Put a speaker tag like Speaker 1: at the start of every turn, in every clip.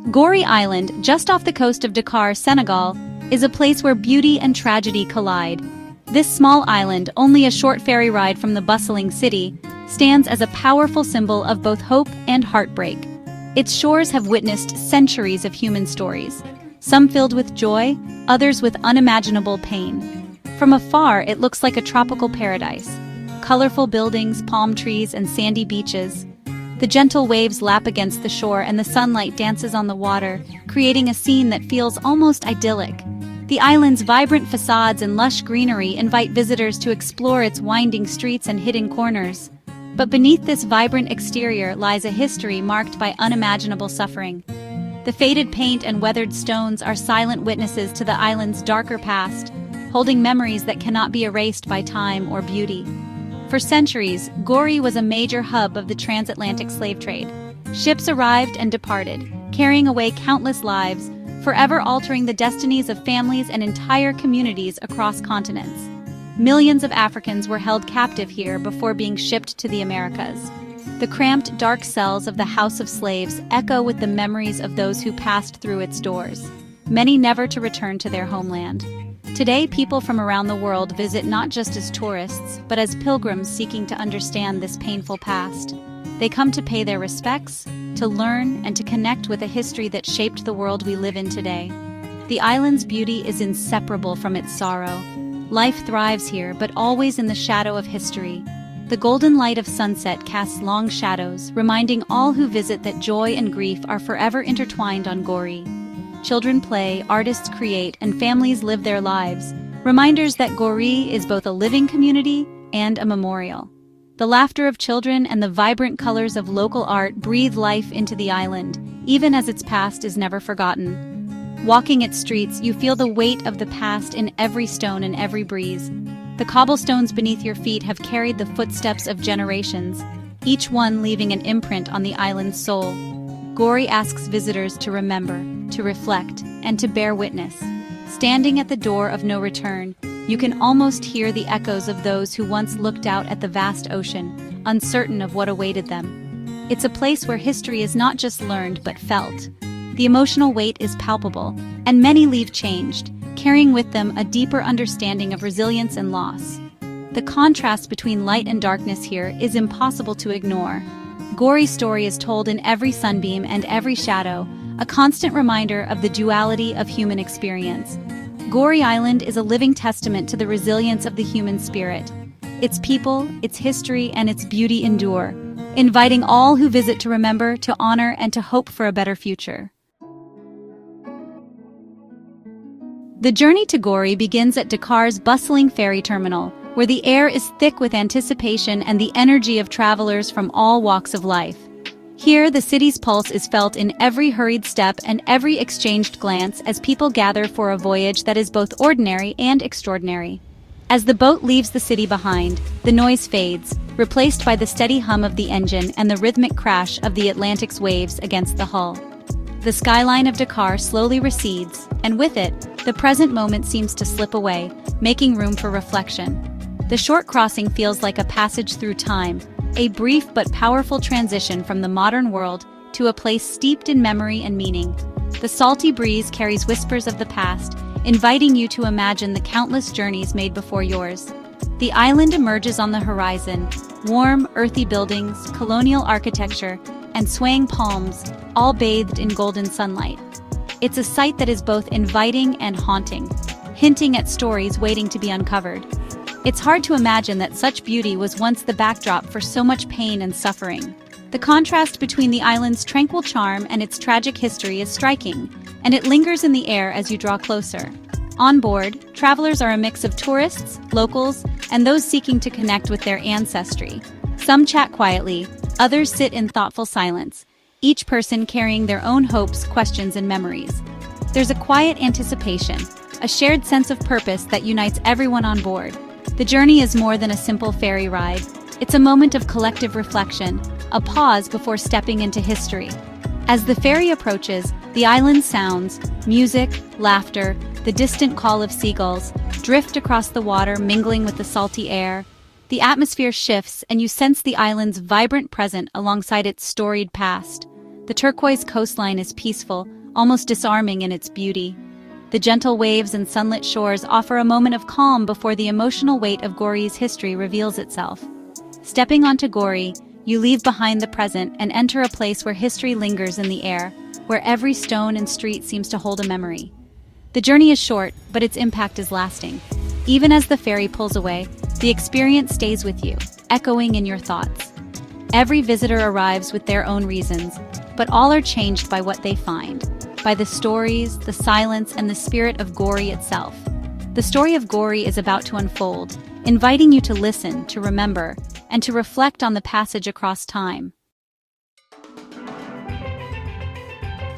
Speaker 1: Gorée Island, just off the coast of Dakar, Senegal, is a place where beauty and tragedy collide. This small island, only a short ferry ride from the bustling city, stands as a powerful symbol of both hope and heartbreak. Its shores have witnessed centuries of human stories, some filled with joy, others with unimaginable pain. From afar, it looks like a tropical paradise. Colorful buildings, palm trees, and sandy beaches. The gentle waves lap against the shore and the sunlight dances on the water, creating a scene that feels almost idyllic. The island's vibrant facades and lush greenery invite visitors to explore its winding streets and hidden corners. But beneath this vibrant exterior lies a history marked by unimaginable suffering. The faded paint and weathered stones are silent witnesses to the island's darker past, holding memories that cannot be erased by time or beauty. For centuries, Gorée was a major hub of the transatlantic slave trade. Ships arrived and departed, carrying away countless lives, forever altering the destinies of families and entire communities across continents. Millions of Africans were held captive here before being shipped to the Americas. The cramped, dark cells of the House of Slaves echo with the memories of those who passed through its doors, many never to return to their homeland. Today, people from around the world visit not just as tourists, but as pilgrims seeking to understand this painful past. They come to pay their respects, to learn, and to connect with a history that shaped the world we live in today. The island's beauty is inseparable from its sorrow. Life thrives here, but always in the shadow of history. The golden light of sunset casts long shadows, reminding all who visit that joy and grief are forever intertwined on Gorée. Children play, artists create, and families live their lives, reminders that Gorée is both a living community and a memorial. The laughter of children and the vibrant colors of local art breathe life into the island, even as its past is never forgotten. Walking its streets, you feel the weight of the past in every stone and every breeze. The cobblestones beneath your feet have carried the footsteps of generations, each one leaving an imprint on the island's soul. Gorée asks visitors to remember, to reflect, and to bear witness. Standing at the door of no return, you can almost hear the echoes of those who once looked out at the vast ocean, uncertain of what awaited them. It's a place where history is not just learned but felt. The emotional weight is palpable, and many leave changed, carrying with them a deeper understanding of resilience and loss. The contrast between light and darkness here is impossible to ignore. Gorée's story is told in every sunbeam and every shadow, a constant reminder of the duality of human experience. Gorée Island is a living testament to the resilience of the human spirit. Its people, its history, and its beauty endure, inviting all who visit to remember, to honor, and to hope for a better future. The journey to Gorée begins at Dakar's bustling ferry terminal, where the air is thick with anticipation and the energy of travelers from all walks of life. Here, the city's pulse is felt in every hurried step and every exchanged glance as people gather for a voyage that is both ordinary and extraordinary. As the boat leaves the city behind, the noise fades, replaced by the steady hum of the engine and the rhythmic crash of the Atlantic's waves against the hull. The skyline of Dakar slowly recedes, and with it, the present moment seems to slip away, making room for reflection. The short crossing feels like a passage through time, a brief but powerful transition from the modern world to a place steeped in memory and meaning. The salty breeze carries whispers of the past, inviting you to imagine the countless journeys made before yours. The island emerges on the horizon, warm, earthy buildings, colonial architecture, and swaying palms, all bathed in golden sunlight. It's a sight that is both inviting and haunting, hinting at stories waiting to be uncovered. It's hard to imagine that such beauty was once the backdrop for so much pain and suffering. The contrast between the island's tranquil charm and its tragic history is striking, and it lingers in the air as you draw closer. On board, travelers are a mix of tourists, locals, and those seeking to connect with their ancestry. Some chat quietly, others sit in thoughtful silence, each person carrying their own hopes, questions, and memories. There's a quiet anticipation, a shared sense of purpose that unites everyone on board. The journey is more than a simple ferry ride. It's a moment of collective reflection, a pause before stepping into history. As the ferry approaches, the island's sounds, music, laughter, the distant call of seagulls, drift across the water, mingling with the salty air. The atmosphere shifts, and you sense the island's vibrant present alongside its storied past. The turquoise coastline is peaceful, almost disarming in its beauty. The gentle waves and sunlit shores offer a moment of calm before the emotional weight of Goree's history reveals itself. Stepping onto Gorée, you leave behind the present and enter a place where history lingers in the air, where every stone and street seems to hold a memory. The journey is short, but its impact is lasting. Even as the ferry pulls away, the experience stays with you, echoing in your thoughts. Every visitor arrives with their own reasons, but all are changed by what they find, by the stories, the silence, and the spirit of Gorée itself. The story of Gorée is about to unfold, inviting you to listen, to remember, and to reflect on the passage across time.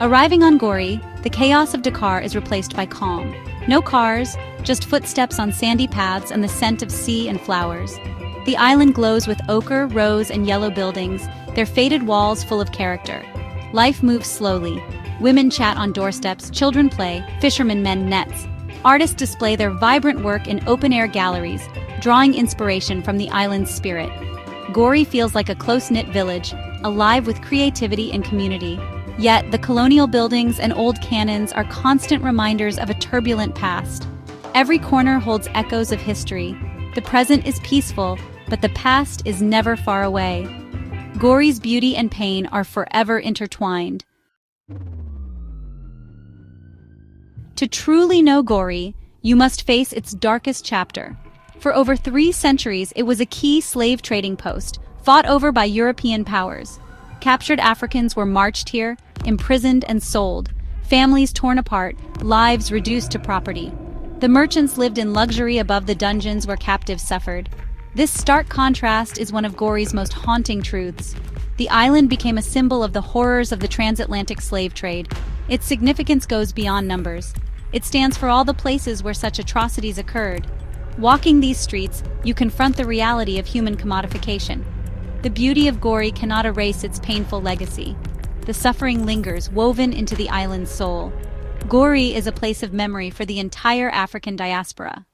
Speaker 1: Arriving on Gorée, the chaos of Dakar is replaced by calm. No cars, just footsteps on sandy paths and the scent of sea and flowers. The island glows with ochre, rose, and yellow buildings, their faded walls full of character. Life moves slowly. Women chat on doorsteps, children play, fishermen mend nets. Artists display their vibrant work in open-air galleries, drawing inspiration from the island's spirit. Gorée feels like a close-knit village, alive with creativity and community. Yet, the colonial buildings and old cannons are constant reminders of a turbulent past. Every corner holds echoes of history. The present is peaceful, but the past is never far away. Goree's beauty and pain are forever intertwined. To truly know Gorée, you must face its darkest chapter. For over 3 centuries, it was a key slave trading post, fought over by European powers. Captured Africans were marched here, imprisoned and sold, families torn apart, lives reduced to property. The merchants lived in luxury above the dungeons where captives suffered. This stark contrast is one of Goree's most haunting truths. The island became a symbol of the horrors of the transatlantic slave trade. Its significance goes beyond numbers. It stands for all the places where such atrocities occurred. Walking these streets, you confront the reality of human commodification. The beauty of Gorée cannot erase its painful legacy. The suffering lingers, woven into the island's soul. Gorée is a place of memory for the entire African diaspora.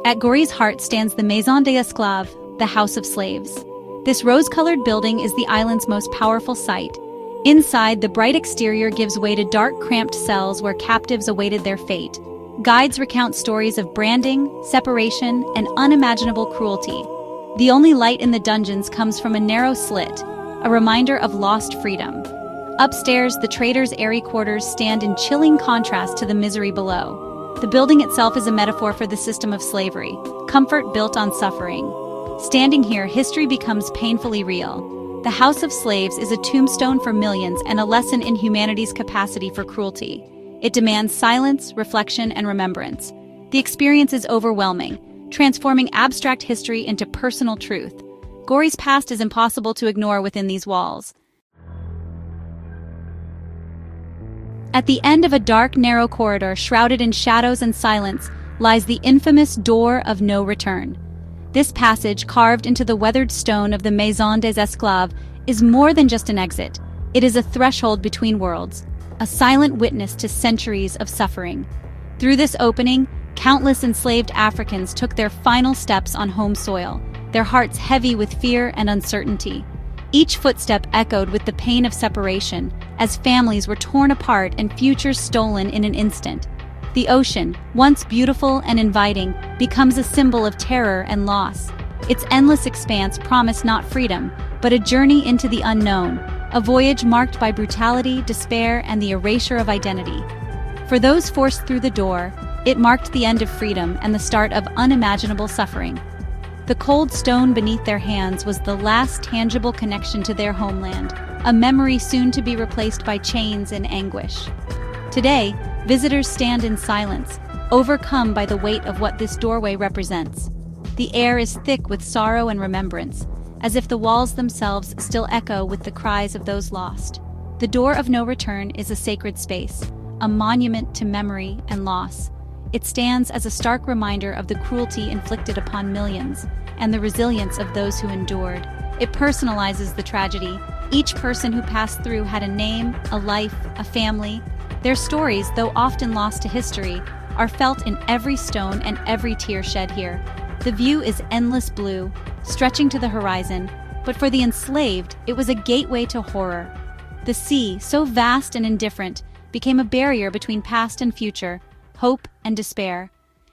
Speaker 1: At Goree's heart stands the Maison des Esclaves, the House of Slaves. This rose-colored building is the island's most powerful site. Inside, the bright exterior gives way to dark, cramped cells where captives awaited their fate. Guides recount stories of branding, separation, and unimaginable cruelty. The only light in the dungeons comes from a narrow slit, a reminder of lost freedom. Upstairs, the traders' airy quarters stand in chilling contrast to the misery below. The building itself is a metaphor for the system of slavery, comfort built on suffering. Standing here, history becomes painfully real. The House of Slaves is a tombstone for millions and a lesson in humanity's capacity for cruelty. It demands silence, reflection, and remembrance. The experience is overwhelming, transforming abstract history into personal truth. Goree's past is impossible to ignore within these walls. At the end of a dark, narrow corridor shrouded in shadows and silence lies the infamous Door of No Return. This passage, carved into the weathered stone of the Maison des Esclaves, is more than just an exit. It is a threshold between worlds, a silent witness to centuries of suffering. Through this opening, countless enslaved Africans took their final steps on home soil, their hearts heavy with fear and uncertainty. Each footstep echoed with the pain of separation, as families were torn apart and futures stolen in an instant. The ocean, once beautiful and inviting, becomes a symbol of terror and loss. Its endless expanse promised not freedom, but a journey into the unknown, a voyage marked by brutality, despair, and the erasure of identity. For those forced through the door, it marked the end of freedom and the start of unimaginable suffering. The cold stone beneath their hands was the last tangible connection to their homeland, a memory soon to be replaced by chains and anguish. Today, visitors stand in silence, overcome by the weight of what this doorway represents. The air is thick with sorrow and remembrance, as if the walls themselves still echo with the cries of those lost. The Door of No Return is a sacred space, a monument to memory and loss. It stands as a stark reminder of the cruelty inflicted upon millions and the resilience of those who endured. It personalizes the tragedy. Each person who passed through had a name, a life, a family. Their stories, though often lost to history, are felt in every stone and every tear shed here. The view is endless blue, stretching to the horizon, but for the enslaved, it was a gateway to horror. The sea, so vast and indifferent, became a barrier between past and future, hope and despair.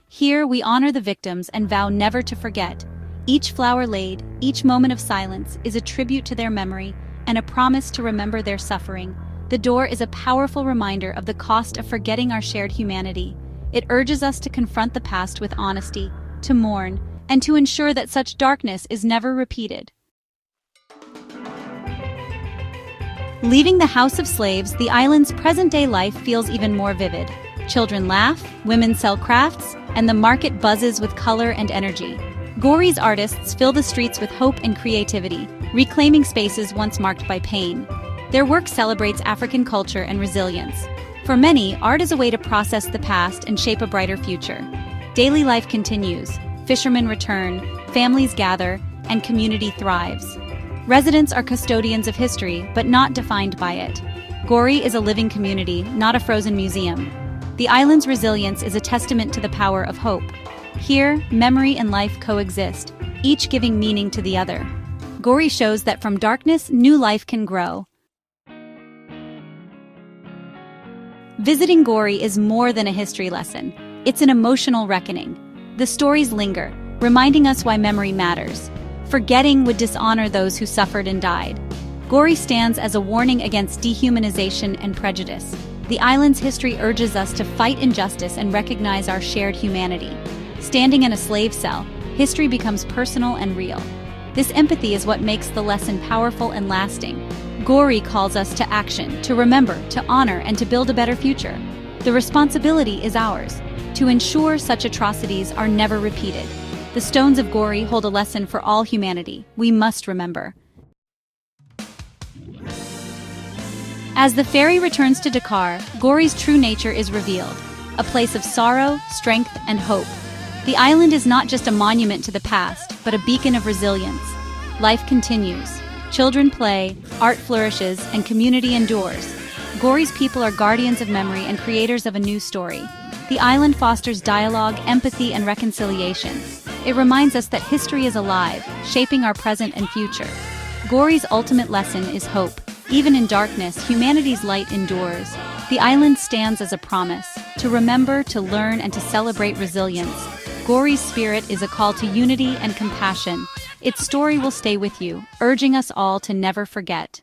Speaker 1: Here we honor the victims and vow never to forget. Each flower laid, each moment of silence is a tribute to their memory and a promise to remember their suffering. The door is a powerful reminder of the cost of forgetting our shared humanity. It urges us to confront the past with honesty, to mourn, and to ensure that such darkness is never repeated. Leaving the House of Slaves, the island's present-day life feels even more vivid. Children laugh, women sell crafts, and the market buzzes with color and energy. Goree's artists fill the streets with hope and creativity, reclaiming spaces once marked by pain. Their work celebrates African culture and resilience. For many, art is a way to process the past and shape a brighter future. Daily life continues. Fishermen return, families gather, and community thrives. Residents are custodians of history, but not defined by it. Gorée is a living community, not a frozen museum. The island's resilience is a testament to the power of hope. Here, memory and life coexist, each giving meaning to the other. Gorée shows that from darkness, new life can grow. Visiting Gorée is more than a history lesson. It's an emotional reckoning. The stories linger, reminding us why memory matters. Forgetting would dishonor those who suffered and died. Gorée stands as a warning against dehumanization and prejudice. The island's history urges us to fight injustice and recognize our shared humanity. Standing in a slave cell, history becomes personal and real. This empathy is what makes the lesson powerful and lasting. Gorée calls us to action, to remember, to honor, and to build a better future. The responsibility is ours, to ensure such atrocities are never repeated. The stones of Gorée hold a lesson for all humanity. We must remember. As the ferry returns to Dakar, Goree's true nature is revealed, a place of sorrow, strength, and hope. The island is not just a monument to the past, but a beacon of resilience. Life continues. Children play, art flourishes, and community endures. Goree's people are guardians of memory and creators of a new story. The island fosters dialogue, empathy, and reconciliation. It reminds us that history is alive, shaping our present and future. Goree's ultimate lesson is hope. Even in darkness, humanity's light endures. The island stands as a promise, to remember, to learn, and to celebrate resilience. Goree's spirit is a call to unity and compassion. Its story will stay with you, urging us all to never forget.